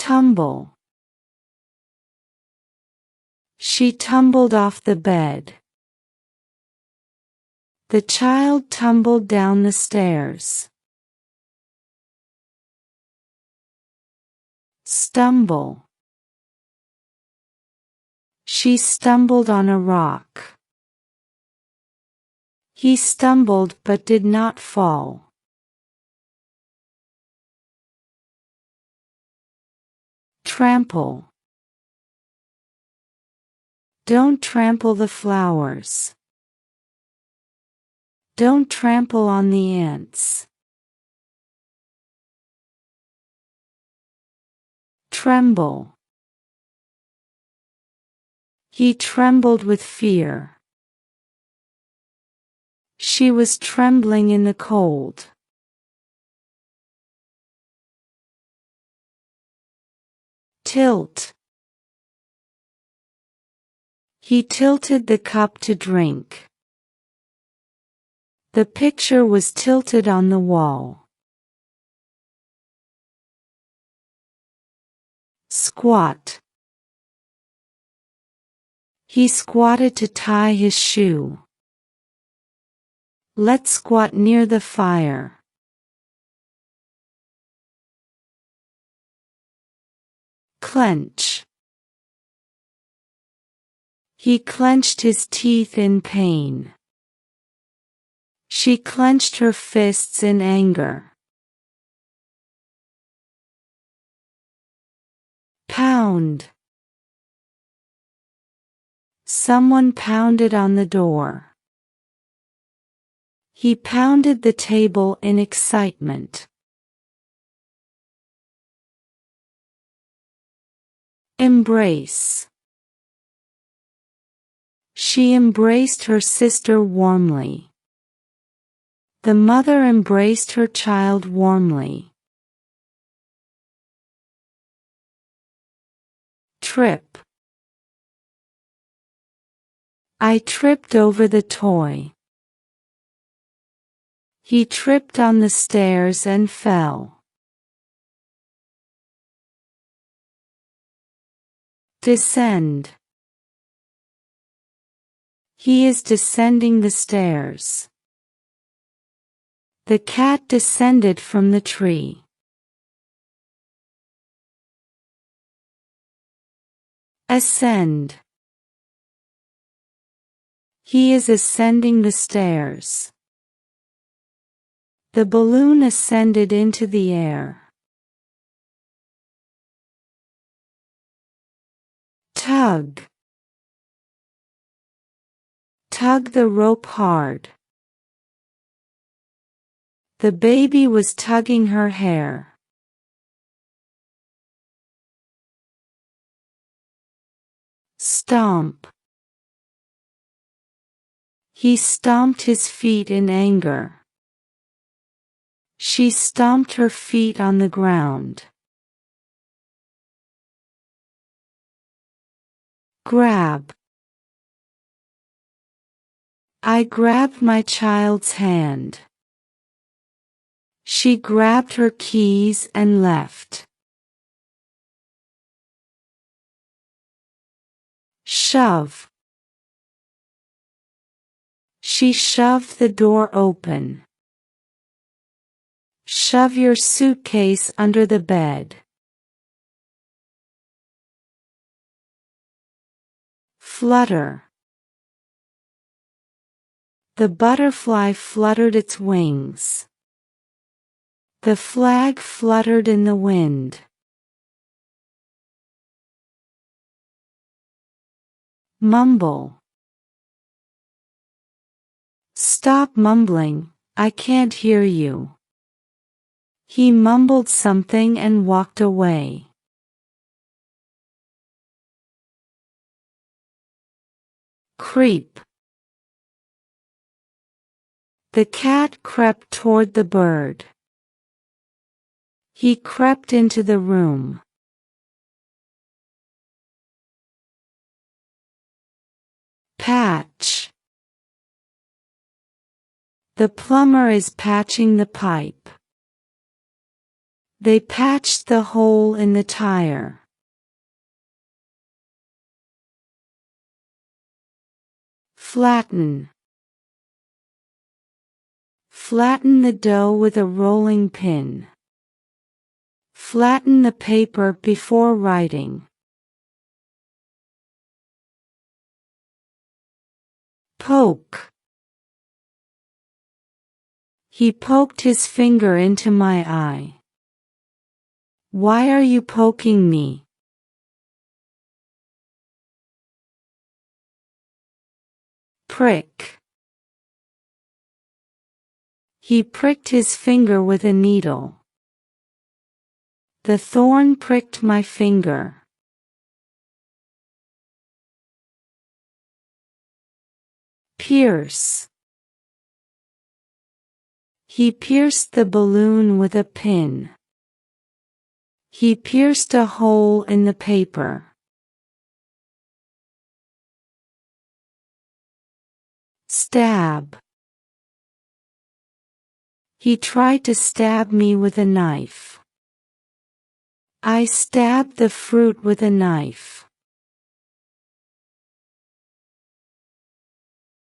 Tumble. She tumbled off the bed. The child tumbled down the stairs. Stumble. She stumbled on a rock. He stumbled but did not fall. Trample. Don't trample the flowers. Don't trample on the ants. Tremble. He trembled with fear. She was trembling in the cold. Tilt. He tilted the cup to drink. The picture was tilted on the wall. Squat. He squatted to tie his shoe. Let's squat near the fire. Clench. He clenched his teeth in pain. She clenched her fists in anger. Pound. Someone pounded on the door. He pounded the table in excitement. Embrace. She embraced her sister warmly. The mother embraced her child warmly. Trip. I tripped over the toy. He tripped on the stairs and fell. Descend. He is descending the stairs. The cat descended from the tree. Ascend. He is ascending the stairs. The balloon ascended into the air. Tug. Tug the rope hard. The baby was tugging her hair. Stomp. He stomped his feet in anger. She stomped her feet on the ground. Grab. I grabbed my child's hand. She grabbed her keys and left. Shove. She shoved the door open. Shove your suitcase under the bed. Flutter. The butterfly fluttered its wings. The flag fluttered in the wind. Mumble. Stop mumbling, I can't hear you. He mumbled something and walked away. Creep. The cat crept toward the bird. He crept into the room. Patch. The plumber is patching the pipe. They patched the hole in the tire. Flatten. Flatten the dough with a rolling pin. Flatten the paper before writing. Poke. He poked his finger into my eye. Why are you poking me? Prick. He pricked his finger with a needle. The thorn pricked my finger. Pierce. He pierced the balloon with a pin. He pierced a hole in the paper. Stab. He tried to stab me with a knife. I stabbed the fruit with a knife.